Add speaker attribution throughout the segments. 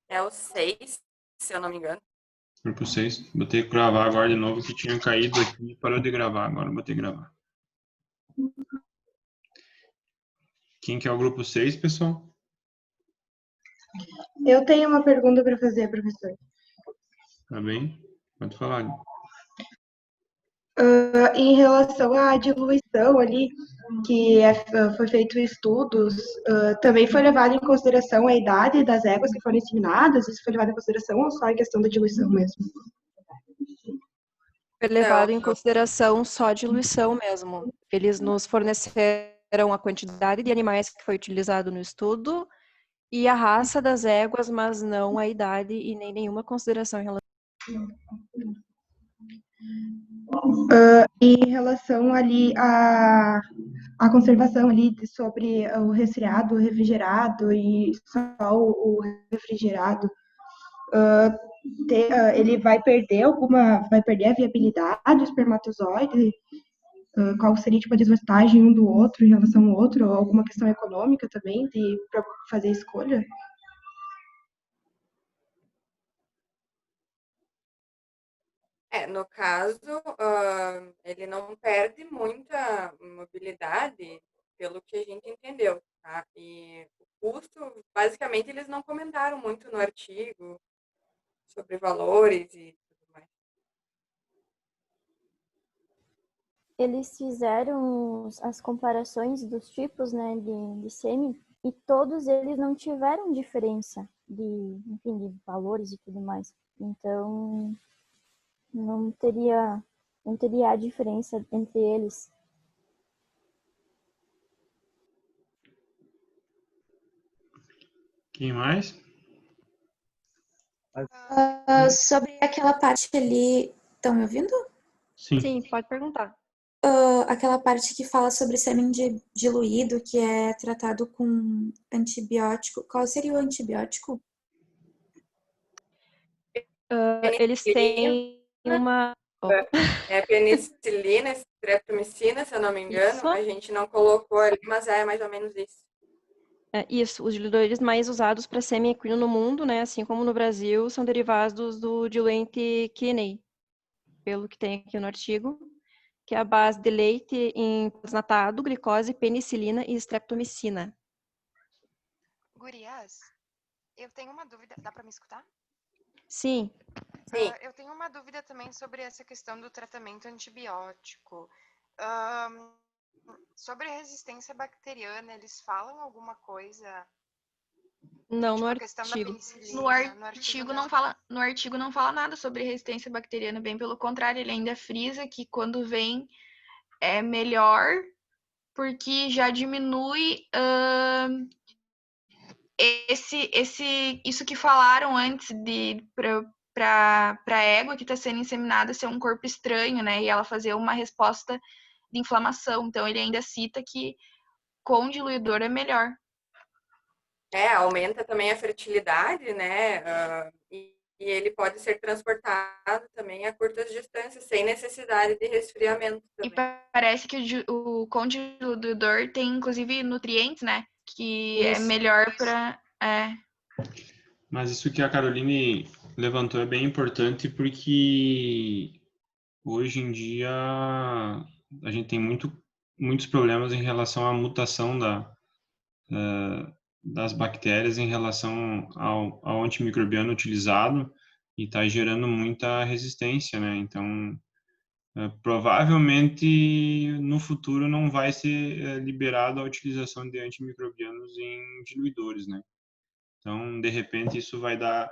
Speaker 1: É o 6, se eu não me engano.
Speaker 2: Grupo 6. Botei gravar agora de novo, que tinha caído aqui e parou de gravar. Agora botei gravar. Quem que é o grupo 6, pessoal?
Speaker 3: Eu tenho uma pergunta para fazer, professor.
Speaker 2: Tá bem? Pode falar.
Speaker 3: Em relação à diluição ali, foi feito estudos, também foi levado em consideração a idade das éguas que foram inseminadas? Isso foi levado em consideração ou só a questão da diluição mesmo?
Speaker 4: Foi levado em consideração só a diluição mesmo. Eles nos forneceram a quantidade de animais que foi utilizado no estudo e a raça das éguas, mas não a idade e nem nenhuma consideração em relação.
Speaker 3: E em relação ali à conservação ali sobre o resfriado, o refrigerado e só o refrigerado, ele vai perder a viabilidade do espermatozoide? Qual seria tipo, a desvantagem um do outro em relação ao outro? Ou alguma questão econômica também para fazer escolha?
Speaker 1: No caso, ele não perde muita mobilidade, pelo que a gente entendeu, tá? E o custo, basicamente, eles não comentaram muito no artigo sobre valores e tudo mais.
Speaker 5: Eles fizeram as comparações dos tipos, né, de sêmen, e todos eles não tiveram diferença enfim, de valores e tudo mais. Então, não teria a diferença entre eles.
Speaker 2: Quem mais?
Speaker 6: Sobre aquela parte ali, estão me ouvindo?
Speaker 2: Sim.
Speaker 4: Sim, pode perguntar.
Speaker 6: Aquela parte que fala sobre sêmen diluído, que é tratado com antibiótico. Qual seria o antibiótico?
Speaker 4: Eles têm uma...
Speaker 1: É penicilina, streptomicina, se eu não me engano.
Speaker 4: Isso.
Speaker 1: A gente não colocou ali, mas é mais ou menos isso.
Speaker 4: Isso, os diluidores mais usados para sêmen equino no mundo, né, assim como no Brasil, são derivados do diluente Kinney, pelo que tem aqui no artigo, que é a base de leite em desnatado, glicose, penicilina e streptomicina.
Speaker 7: Gurias, eu tenho uma dúvida. Dá para me escutar?
Speaker 4: Sim.
Speaker 1: Sim.
Speaker 7: Eu tenho uma dúvida também sobre essa questão do tratamento antibiótico. Sobre a resistência bacteriana, eles falam alguma coisa?
Speaker 4: Não,
Speaker 7: Tipo,
Speaker 4: no
Speaker 7: a questão da
Speaker 4: artigo.
Speaker 7: penicilina.
Speaker 8: No artigo não fala nada sobre resistência bacteriana, bem pelo contrário, ele ainda frisa que quando vem é melhor, porque já diminui isso que falaram antes de para a égua que está sendo inseminada ser um corpo estranho, né? E ela fazer uma resposta de inflamação. Então ele ainda cita que com diluidor é melhor.
Speaker 1: Aumenta também a fertilidade, né? E ele pode ser transportado também a curtas distâncias, sem necessidade de resfriamento também.
Speaker 8: E parece que o com diluidor tem, inclusive, nutrientes, né? Que
Speaker 4: Isso.
Speaker 8: é melhor para...
Speaker 2: Mas isso que a Caroline levantou é bem importante porque hoje em dia a gente tem muitos problemas em relação à mutação das bactérias em relação ao antimicrobiano utilizado e está gerando muita resistência, né? Então, provavelmente no futuro não vai ser liberado a utilização de antimicrobianos em diluidores, né? Então, de repente, isso vai dar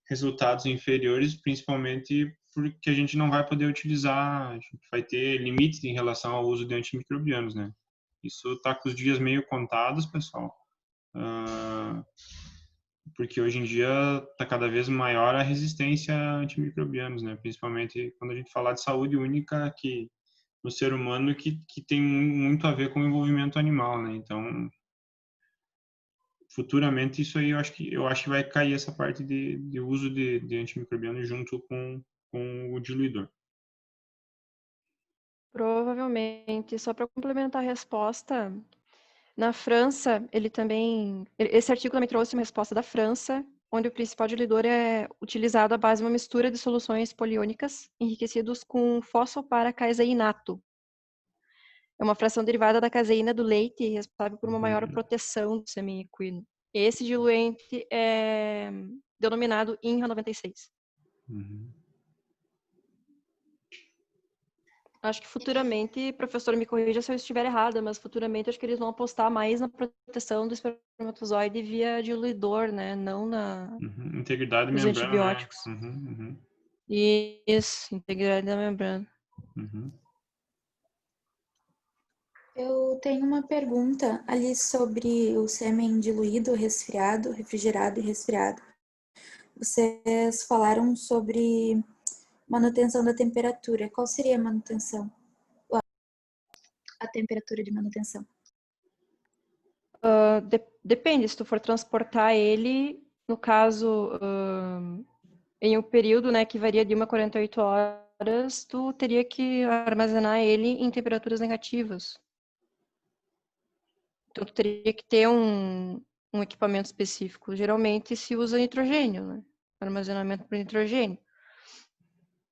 Speaker 2: resultados inferiores, principalmente porque a gente não vai poder utilizar, a gente vai ter limites em relação ao uso de antimicrobianos, né? Isso está com os dias meio contados, pessoal, porque hoje em dia está cada vez maior a resistência a antimicrobianos, né? Principalmente quando a gente fala de saúde única que no ser humano que tem muito a ver com o envolvimento animal, né? Então, futuramente isso aí eu acho que vai cair essa parte de uso de antimicrobiano junto com o diluidor.
Speaker 4: Provavelmente. Só para complementar a resposta, na França, esse artigo também trouxe uma resposta da França, onde o principal diluidor é utilizado à base de uma mistura de soluções poliônicas enriquecidos com fosfoparacaseinato. É uma fração derivada da caseína do leite responsável por uma maior proteção do sêmen equino. Esse diluente é denominado INRA 96. Acho que futuramente, professor, me corrija se eu estiver errada, mas futuramente acho que eles vão apostar mais na proteção do espermatozoide via diluidor, né? Não
Speaker 2: Integridade
Speaker 4: nos
Speaker 2: membrana, né?
Speaker 4: antibióticos. Isso, integridade da membrana.
Speaker 6: Eu tenho uma pergunta ali sobre o sêmen diluído, resfriado, refrigerado e resfriado. Vocês falaram sobre manutenção da temperatura. Qual seria a manutenção? A temperatura de manutenção.
Speaker 4: Depende, se tu for transportar ele, no caso, em um período, né, que varia de 1 a 48 horas, tu teria que armazenar ele em temperaturas negativas. Então, tu teria que ter um equipamento específico. Geralmente se usa nitrogênio, né? Armazenamento por nitrogênio.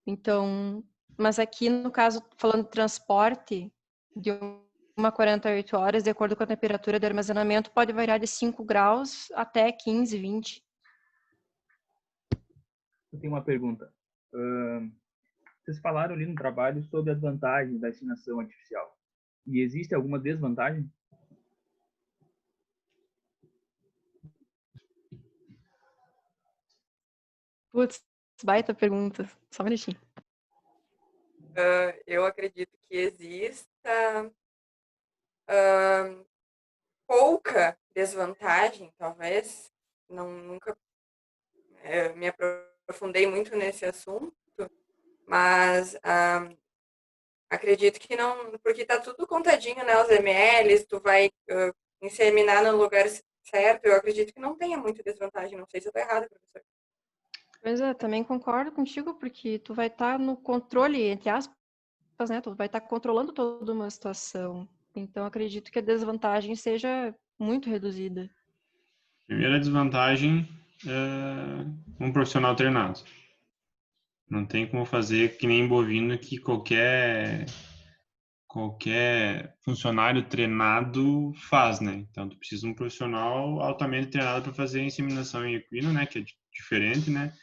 Speaker 4: Então, mas aqui, no caso, falando de transporte, de 1 a 48 horas, de acordo com a temperatura de armazenamento, pode variar de 5 graus até 15, 20.
Speaker 9: Eu tenho uma pergunta. Vocês falaram ali no trabalho sobre as vantagens da inseminação artificial. E existe alguma desvantagem?
Speaker 4: Putz, baita pergunta. Só um minutinho.
Speaker 1: Eu acredito que exista pouca desvantagem, talvez. Nunca me aprofundei muito nesse assunto, mas acredito que não, porque está tudo contadinho, né? Os ml, tu vai inseminar no lugar certo. Eu acredito que não tenha muita desvantagem. Não sei se eu estou errada, professor.
Speaker 4: Pois é, também concordo contigo, porque tu vai estar no controle, entre aspas, né? Tu vai estar controlando toda uma situação. Então, acredito que a desvantagem seja muito reduzida.
Speaker 2: Primeira desvantagem é um profissional treinado. Não tem como fazer que nem bovino, que qualquer funcionário treinado faz, né? Então, tu precisa de um profissional altamente treinado para fazer a inseminação em equino, né? Que é diferente, né?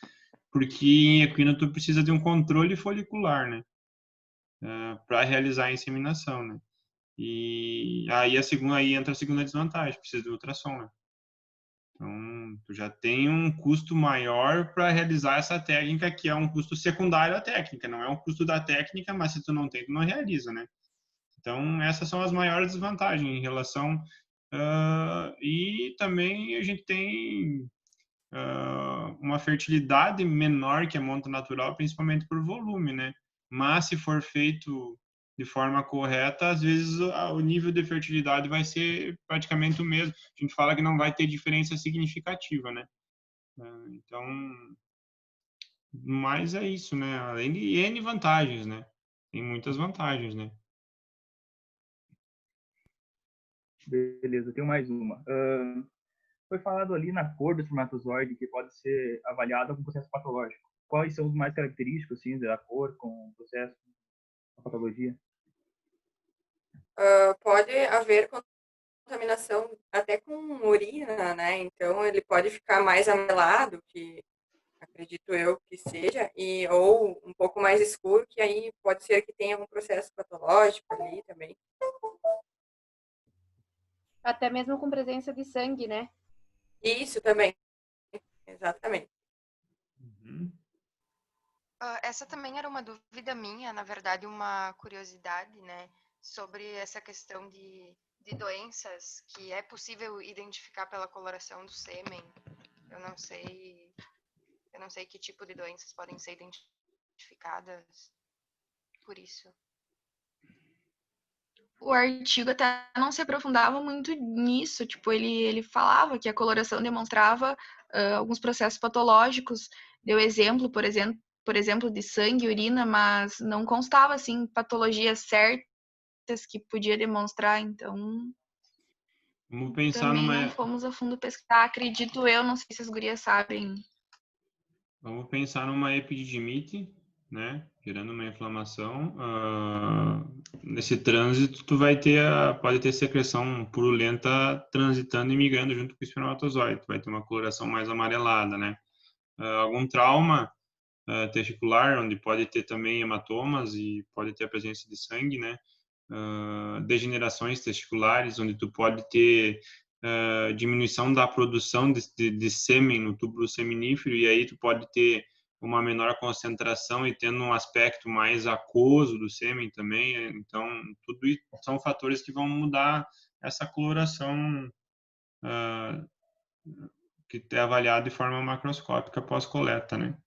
Speaker 2: Porque em equino tu precisa de um controle folicular, né? Para realizar a inseminação, né? E aí aí entra a segunda desvantagem, precisa de ultrassom, né? Então, tu já tem um custo maior para realizar essa técnica, que é um custo secundário à técnica, não é um custo da técnica, mas se tu não tem, tu não realiza, né? Então, essas são as maiores desvantagens em relação... e também a gente tem uma fertilidade menor que a monta natural, principalmente por volume, né? Mas se for feito de forma correta, às vezes o nível de fertilidade vai ser praticamente o mesmo. A gente fala que não vai ter diferença significativa, né? Então, mas é isso, né? Além de N vantagens, né? Tem muitas vantagens, né?
Speaker 9: Beleza, tenho mais uma. Foi falado ali na cor do espermatozoide que pode ser avaliada com processo patológico. Quais são os mais característicos assim, da cor com o processo, a patologia?
Speaker 1: Pode haver contaminação até com urina, né? Então, ele pode ficar mais amarelado, que acredito eu que seja, ou um pouco mais escuro, que aí pode ser que tenha algum processo patológico ali também.
Speaker 10: Até mesmo com presença de sangue, né?
Speaker 1: Isso também, exatamente.
Speaker 7: Essa também era uma dúvida minha, na verdade, uma curiosidade, né? Sobre essa questão de doenças que é possível identificar pela coloração do sêmen. Eu não sei que tipo de doenças podem ser identificadas por isso.
Speaker 8: O artigo até não se aprofundava muito nisso, tipo, ele falava que a coloração demonstrava alguns processos patológicos, deu exemplo, por exemplo, de sangue, urina, mas não constava, assim, patologias certas que podia demonstrar, então...
Speaker 2: Vamos pensar
Speaker 8: Também
Speaker 2: numa,
Speaker 8: não fomos a fundo pesquisar, acredito eu, não sei se as gurias sabem.
Speaker 2: vamos pensar numa epididimite, né? Gerando uma inflamação. Nesse trânsito, tu vai ter pode ter secreção purulenta transitando e migrando junto com o espermatozoide. Tu vai ter uma coloração mais amarelada, né? Algum trauma testicular, onde pode ter também hematomas e pode ter a presença de sangue, né? Degenerações testiculares, onde tu pode ter diminuição da produção de sêmen no túbulo seminífero, e aí tu pode ter uma menor concentração e tendo um aspecto mais aquoso do sêmen também. Então, tudo isso são fatores que vão mudar essa coloração que é avaliada de forma macroscópica pós-coleta, né?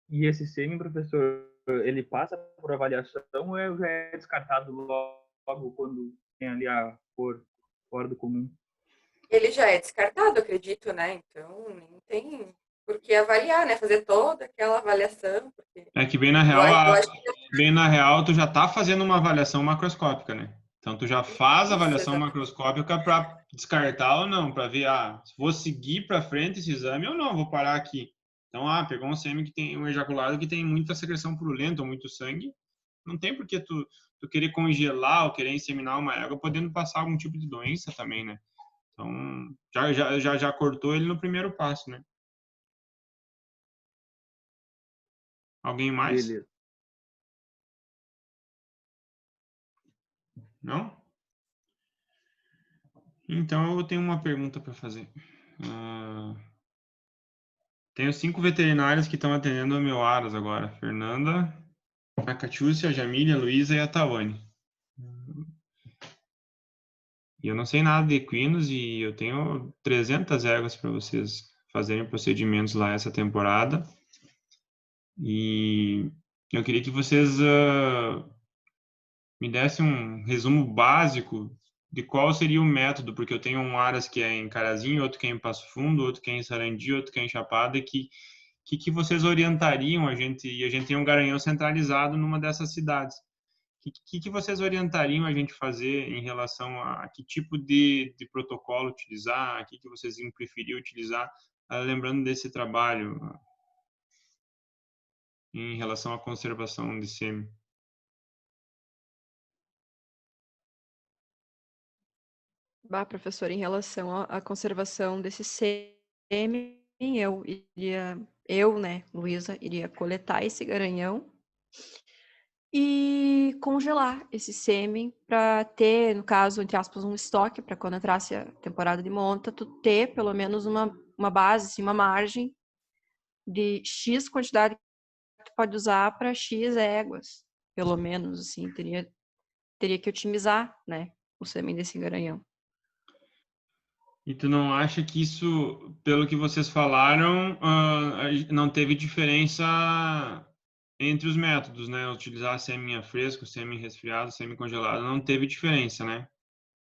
Speaker 9: E esse sêmen, professor, ele passa por avaliação ou já é descartado logo quando tem ali a cor fora do comum?
Speaker 1: Ele já é descartado, acredito, né? Então, nem tem por que avaliar, né? Fazer toda aquela avaliação. Porque
Speaker 2: É que bem
Speaker 1: eu acho que
Speaker 2: na real, tu já tá fazendo uma avaliação macroscópica, né? Então, tu já faz a
Speaker 1: isso,
Speaker 2: avaliação
Speaker 1: exatamente.
Speaker 2: macroscópica para descartar ou não, para ver, se vou seguir para frente esse exame ou não, vou parar aqui. Então, pegou um sêmen que tem um ejaculado que tem muita secreção purulenta ou muito sangue, não tem por que tu querer congelar ou querer inseminar uma égua, podendo passar algum tipo de doença também, né? Então, já cortou ele no primeiro passo, né? Alguém mais?
Speaker 9: Beleza.
Speaker 2: Não? Então, eu tenho uma pergunta para fazer. Tenho 5 veterinários que estão atendendo o meu Aras agora. Fernanda, a Catiúcia, a Jamília, a Luísa e a Tawane. E eu não sei nada de equinos e eu tenho 300 éguas para vocês fazerem procedimentos lá essa temporada. E eu queria que vocês me dessem um resumo básico de qual seria o método, porque eu tenho um Aras que é em Carazinho, outro que é em Passo Fundo, outro que é em Sarandi, outro que é em Chapada, e que vocês orientariam a gente, e a gente tem um garanhão centralizado numa dessas cidades. Que vocês orientariam a gente fazer em relação a que tipo de protocolo utilizar, que vocês preferiam utilizar, lembrando desse trabalho em relação à conservação de sêmen?
Speaker 4: Professor, em relação à conservação desse sêmen, né, Luísa, iria coletar esse garanhão e congelar esse sêmen para ter, no caso, entre aspas, um estoque para quando entrasse a temporada de monta, tu ter pelo menos uma base, assim, uma margem de X quantidade que tu pode usar para X éguas, pelo menos, assim, teria que otimizar, né, o sêmen desse garanhão.
Speaker 2: E tu não acha que isso, pelo que vocês falaram, não teve diferença entre os métodos, né? Utilizar sêmen fresco, sêmen resfriado, sêmen congelado, não teve diferença, né?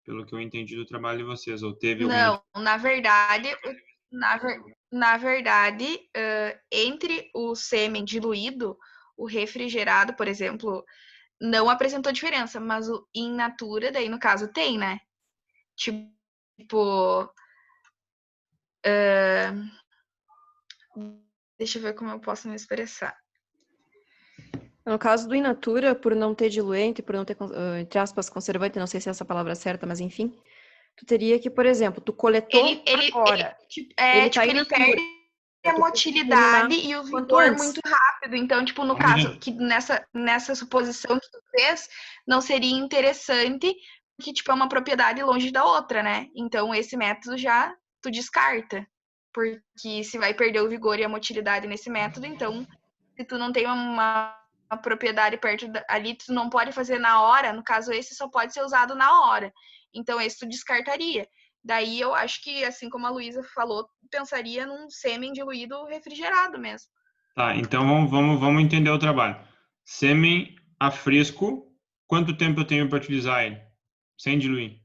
Speaker 2: Pelo que eu entendi do trabalho de vocês, ou teve alguma
Speaker 8: Não, na verdade, na verdade, entre o sêmen diluído, o refrigerado, por exemplo, não apresentou diferença, mas o in natura, daí no caso tem, né? Tipo, deixa eu ver como eu posso me expressar.
Speaker 4: No caso do in natura, por não ter diluente, por não ter, entre aspas, conservante, não sei se é essa palavra certa, mas enfim, tu teria que, por exemplo, tu coletou agora.
Speaker 8: Ele perde a motilidade e o vigor muito rápido. Então, tipo, no caso, que nessa suposição que tu fez, não seria interessante, porque, tipo, é uma propriedade longe da outra, né? Então, esse método já tu descarta. Porque se vai perder o vigor e a motilidade nesse método, então, se tu não tem uma propriedade perto ali, tu não pode fazer na hora. No caso, esse só pode ser usado na hora. Então, esse tu descartaria. Daí eu acho que, assim como a Luísa falou, pensaria num sêmen diluído refrigerado mesmo.
Speaker 2: Tá, então vamos entender o trabalho. Sêmen a fresco, quanto tempo eu tenho para utilizar ele? Sem diluir?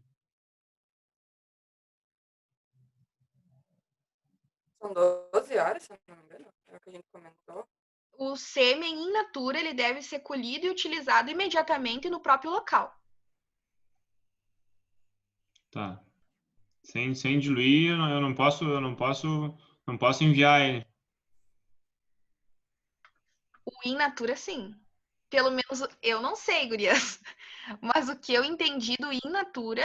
Speaker 1: São 12 horas, se eu não me engano, é o que a gente comentou.
Speaker 8: O sêmen in natura, ele deve ser colhido e utilizado imediatamente no próprio local.
Speaker 2: Tá. Sem diluir, eu não posso enviar ele.
Speaker 8: O in natura, sim. Pelo menos eu não sei, gurias. Mas o que eu entendi do in natura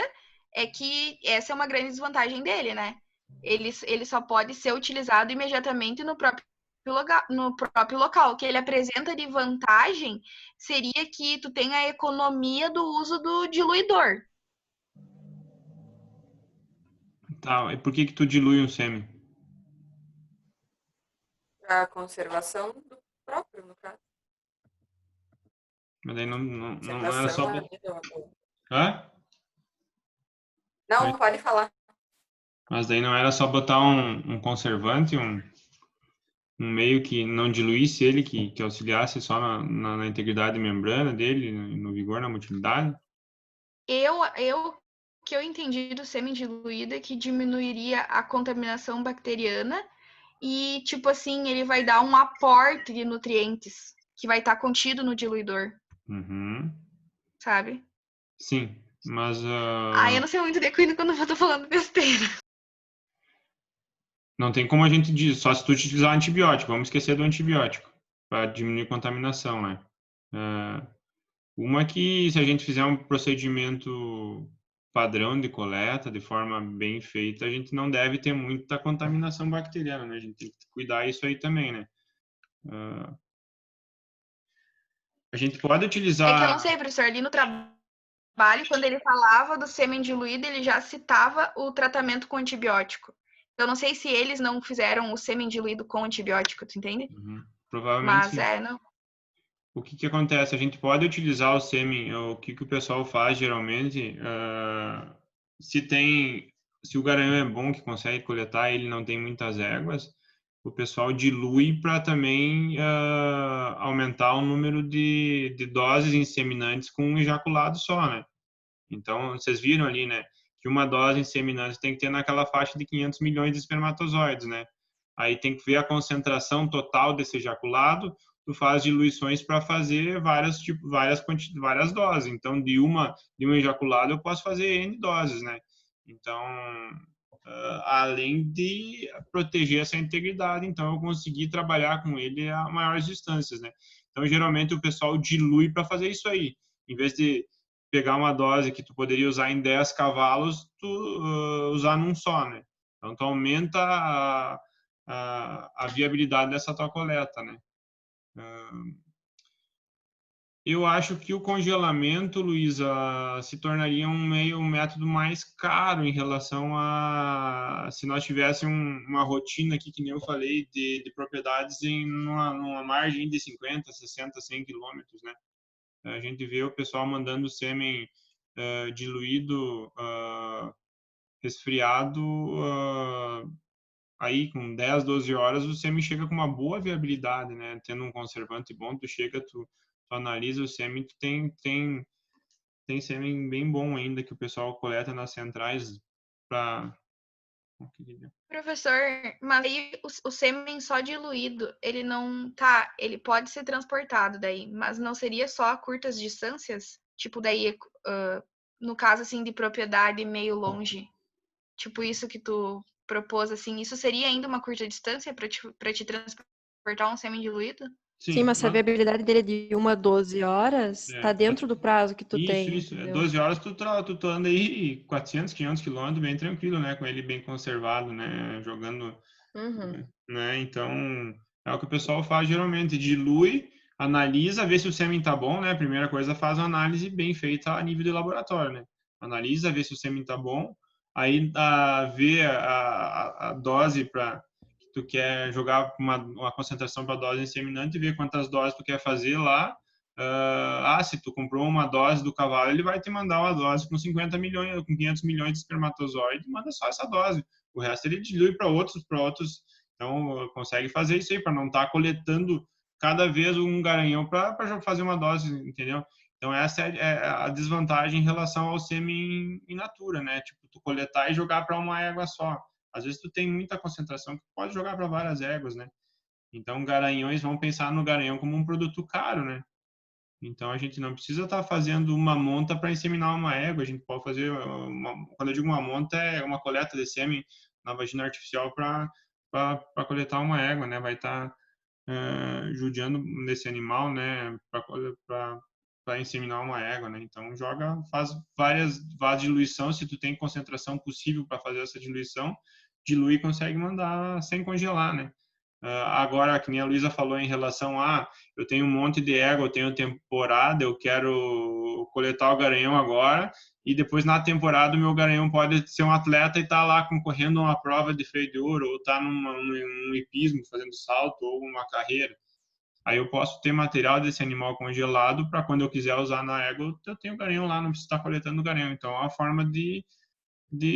Speaker 8: é que essa é uma grande desvantagem dele, né? Ele só pode ser utilizado imediatamente no próprio local. O que ele apresenta de vantagem seria que tu tem a economia do uso do diluidor.
Speaker 2: Tá, e por que tu dilui um sêmen?
Speaker 1: Para conservação do próprio, no caso.
Speaker 2: Mas daí não era
Speaker 1: Conservação
Speaker 2: só...
Speaker 1: ali do...
Speaker 2: Hã?
Speaker 1: Não, pode falar.
Speaker 2: Mas daí não era só botar um conservante, um meio que não diluísse ele, que auxiliasse só na integridade de membrana dele, no vigor, na motilidade?
Speaker 8: O que eu entendi do sêmen diluído é que diminuiria a contaminação bacteriana e, tipo assim, ele vai dar um aporte de nutrientes que vai estar contido no diluidor,
Speaker 2: Uhum.
Speaker 8: sabe?
Speaker 2: Sim, mas
Speaker 8: Eu não sei muito de equino quando eu tô falando besteira.
Speaker 2: não tem como a gente dizer, só se tu utilizar antibiótico, vamos esquecer do antibiótico, para diminuir a contaminação, né? Uma que se a gente fizer um procedimento padrão de coleta, de forma bem feita, a gente não deve ter muita contaminação bacteriana, né? A gente tem que cuidar isso aí também, né? A gente pode utilizar...
Speaker 8: É que eu não sei, professor, ali no trabalho, quando ele falava do sêmen diluído, ele já citava o tratamento com antibiótico. Eu não sei se eles não fizeram o sêmen diluído com antibiótico, tu entende?
Speaker 2: Uhum. Provavelmente
Speaker 8: Mas
Speaker 2: sim.
Speaker 8: não.
Speaker 2: O que acontece? A gente pode utilizar o sêmen, o que o pessoal faz geralmente, se o garanhão é bom, que consegue coletar, ele não tem muitas éguas, o pessoal dilui para também aumentar o número de doses inseminantes com um ejaculado só, né? Então, vocês viram ali, né, que uma dose inseminante tem que ter naquela faixa de 500 milhões de espermatozoides, né? Aí tem que ver a concentração total desse ejaculado, tu faz diluições para fazer várias doses. Então, de um ejaculado eu posso fazer N doses, né? Então, além de proteger essa integridade, então eu consegui trabalhar com ele a maiores distâncias, né? Então, geralmente o pessoal dilui para fazer isso aí. Em vez de pegar uma dose que tu poderia usar em 10 cavalos, tu usar num só, né? Então, tu aumenta a viabilidade dessa tua coleta, né? Eu acho que o congelamento, Luísa, se tornaria um método mais caro em relação a se nós tivéssemos uma rotina aqui, que nem eu falei, de propriedades numa margem de 50, 60, 100 quilômetros, né? A gente vê o pessoal mandando sêmen diluído, resfriado, aí com 10, 12 horas o sêmen chega com uma boa viabilidade, né? Tendo um conservante bom, tu analisa o sêmen, tu tem sêmen bem bom ainda que o pessoal coleta nas centrais para...
Speaker 8: Professor, mas aí o sêmen só diluído, ele não tá, ele pode ser transportado daí, mas não seria só a curtas distâncias? Tipo, daí, no caso, assim, de propriedade meio longe, tipo isso que tu propôs, assim, isso seria ainda uma curta distância para te transportar um sêmen diluído?
Speaker 4: Sim, mas se a viabilidade dele é de 1 a 12 horas, tá dentro do prazo que tu tem,
Speaker 2: Isso.
Speaker 4: entendeu?
Speaker 2: 12 horas tu anda aí 400, 500 quilômetros bem tranquilo, né? Com ele bem conservado, né? Jogando, né? Então, é o que o pessoal faz geralmente. Dilui, analisa, vê se o sêmen tá bom, né? Primeira coisa, faz uma análise bem feita a nível de laboratório, né? Analisa, vê se o sêmen tá bom. Aí, vê a dose para tu quer jogar uma concentração para dose inseminante, ver quantas doses tu quer fazer lá. Se tu comprou uma dose do cavalo, ele vai te mandar uma dose com 50 milhões, com 500 milhões de espermatozoides, manda só essa dose. O resto ele dilui para outros. Então, consegue fazer isso aí, para não estar coletando cada vez um garanhão para fazer uma dose, entendeu? Então, essa é a desvantagem em relação ao sêmen in natura, né? Tipo, tu coletar e jogar para uma égua só. Às vezes tu tem muita concentração que pode jogar para várias éguas, né? Então, garanhões vão pensar no garanhão como um produto caro, né? Então, a gente não precisa estar fazendo uma monta para inseminar uma égua. A gente pode fazer, quando eu digo uma monta, é uma coleta de sêmen na vagina artificial para coletar uma égua, né? Vai estar judiando desse animal, né? Para inseminar uma égua, né? Então, faz várias diluição. Se tu tem concentração possível para fazer essa diluição, dilui e consegue mandar sem congelar, né? Agora, que nem a Luísa falou em relação a eu tenho um monte de égua, eu tenho temporada, eu quero coletar o garanhão agora e depois na temporada o meu garanhão pode ser um atleta e estar lá concorrendo a uma prova de freio de ouro ou estar num hipismo fazendo salto ou uma carreira. Aí eu posso ter material desse animal congelado para quando eu quiser usar na égua, eu tenho o garanhão lá, não preciso estar coletando o garanhão. Então é uma forma de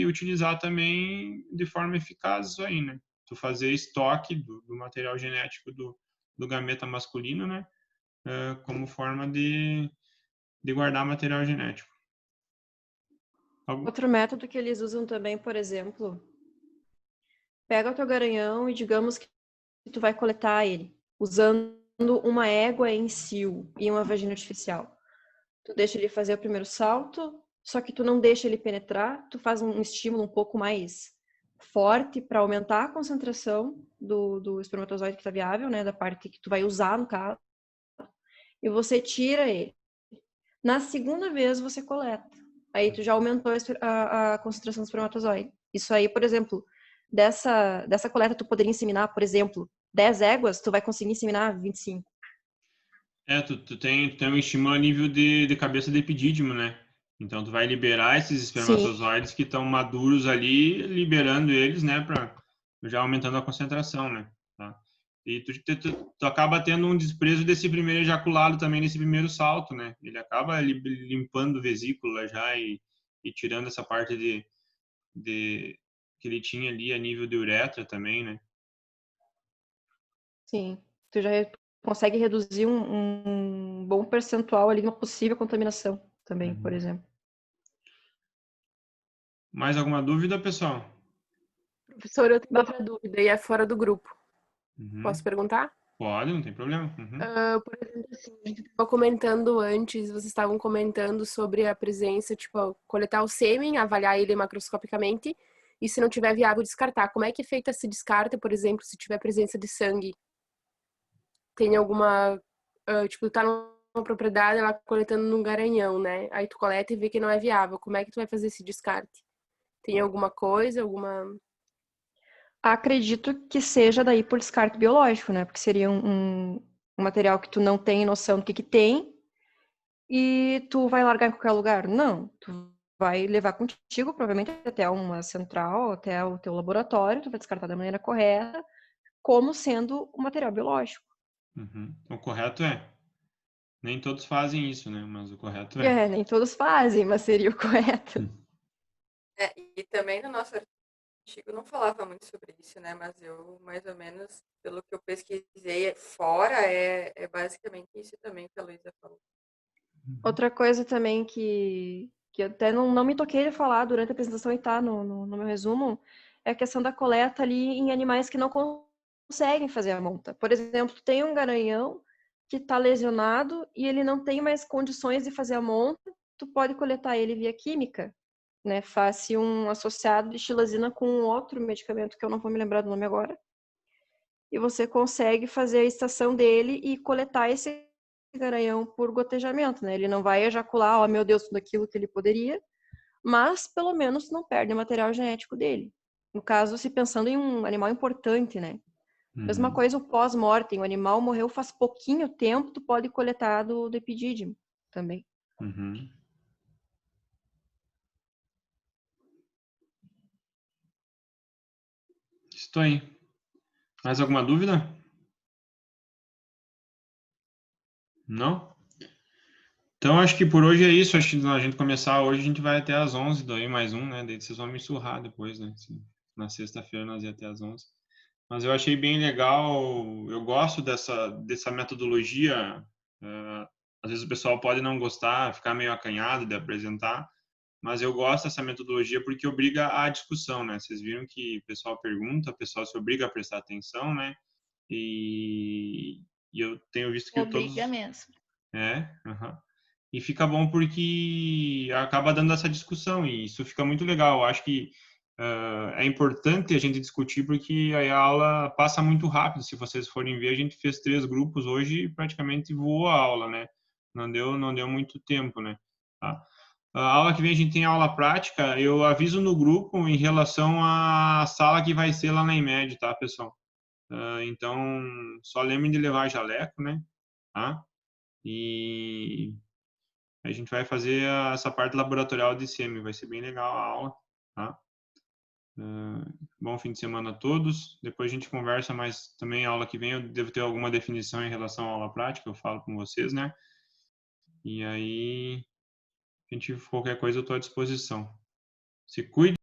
Speaker 2: utilizar também de forma eficaz isso aí, né? Tu fazer estoque do material genético do gameta masculino, né? Como forma de guardar material genético.
Speaker 4: Outro método que eles usam também, por exemplo, pega o teu garanhão e digamos que tu vai coletar ele usando uma égua em cio e uma vagina artificial. Tu deixa ele fazer o primeiro salto, só que tu não deixa ele penetrar, tu faz um estímulo um pouco mais forte para aumentar a concentração do espermatozoide que está viável, né, da parte que tu vai usar no caso, e você tira ele. Na segunda vez você coleta. Aí tu já aumentou a concentração do espermatozoide. Isso aí, por exemplo, dessa coleta tu poderia inseminar, por exemplo, 10 éguas, tu vai conseguir inseminar 25.
Speaker 2: Tu tem um estímulo a nível de cabeça de epidídimo, né? Então, tu vai liberar esses espermatozoides Sim. que estão maduros ali, liberando eles, né? Já aumentando a concentração, né? Tá? E tu acaba tendo um desprezo desse primeiro ejaculado também, nesse primeiro salto, né? Ele acaba limpando vesícula já e tirando essa parte que ele tinha ali a nível de uretra também, né?
Speaker 4: Sim. Tu já consegue reduzir um bom percentual ali de uma possível contaminação também, por exemplo.
Speaker 2: Mais alguma dúvida, pessoal?
Speaker 11: Professor, eu tenho outra dúvida e é fora do grupo. Posso perguntar?
Speaker 2: Pode, não tem problema.
Speaker 11: Por exemplo, assim, a gente estava comentando antes, vocês estavam comentando sobre a presença, tipo, coletar o sêmen, avaliar ele macroscopicamente e se não tiver viável, descartar. Como é que é feito esse descarte, por exemplo, se tiver presença de sangue? Tem alguma, tipo, tá numa propriedade, ela coletando num garanhão, né? Aí tu coleta e vê que não é viável. Como é que tu vai fazer esse descarte? Tem alguma coisa, alguma...
Speaker 4: Acredito que seja daí por descarte biológico, né? Porque seria um material que tu não tem noção do que tem e tu vai largar em qualquer lugar. Não, tu vai levar contigo, provavelmente até uma central, até o teu laboratório, tu vai descartar da maneira correta, como sendo um material biológico.
Speaker 2: O correto nem todos fazem isso, né? Mas o correto é.
Speaker 4: Nem todos fazem, mas seria o correto.
Speaker 1: E também no nosso artigo não falava muito sobre isso, né? Mas eu, mais ou menos, pelo que eu pesquisei fora, é basicamente isso também que a Luísa falou.
Speaker 4: Outra coisa também que eu até não me toquei de falar durante a apresentação e tá no meu resumo, é a questão da coleta ali em animais que não conseguem fazer a monta. Por exemplo, tem um garanhão que está lesionado e ele não tem mais condições de fazer a monta, tu pode coletar ele via química, né? Faz-se um associado de xilazina com um outro medicamento que eu não vou me lembrar do nome agora. E você consegue fazer a extração dele e coletar esse garanhão por gotejamento, né? Ele não vai ejacular, oh meu Deus, tudo aquilo que ele poderia, mas pelo menos não perde o material genético dele. No caso, se pensando em um animal importante, né? Mesma coisa o pós-mortem, o animal morreu faz pouquinho tempo, tu pode coletar do epidídimo também.
Speaker 2: Estou aí. Mais alguma dúvida? Não? Então, acho que por hoje é isso. Acho que a gente começar hoje, a gente vai até às 11, daí mais um, né? Daí vocês vão me surrar depois, né? Na sexta-feira nós ia até às 11. Mas eu achei bem legal, eu gosto dessa metodologia. Às vezes o pessoal pode não gostar, ficar meio acanhado de apresentar, mas eu gosto dessa metodologia porque obriga à discussão, né? Vocês viram que o pessoal pergunta, o pessoal se obriga a prestar atenção, né? E eu tenho visto que
Speaker 8: Obriga mesmo.
Speaker 2: Aham. E fica bom porque acaba dando essa discussão e isso fica muito legal. Eu acho que é importante a gente discutir porque a aula passa muito rápido. Se vocês forem ver, a gente fez 3 grupos hoje e praticamente voou a aula, né? Não deu muito tempo, né? Tá? A aula que vem a gente tem aula prática. Eu aviso no grupo em relação à sala que vai ser lá na IMED, tá, pessoal? Então, só lembrem de levar jaleco, né? Tá? E a gente vai fazer essa parte laboratorial de SEMI, vai ser bem legal a aula, tá? Bom fim de semana a todos. Depois a gente conversa, mas também a aula que vem eu devo ter alguma definição em relação à aula prática, eu falo com vocês, né? E aí, qualquer coisa eu estou à disposição. Se cuide.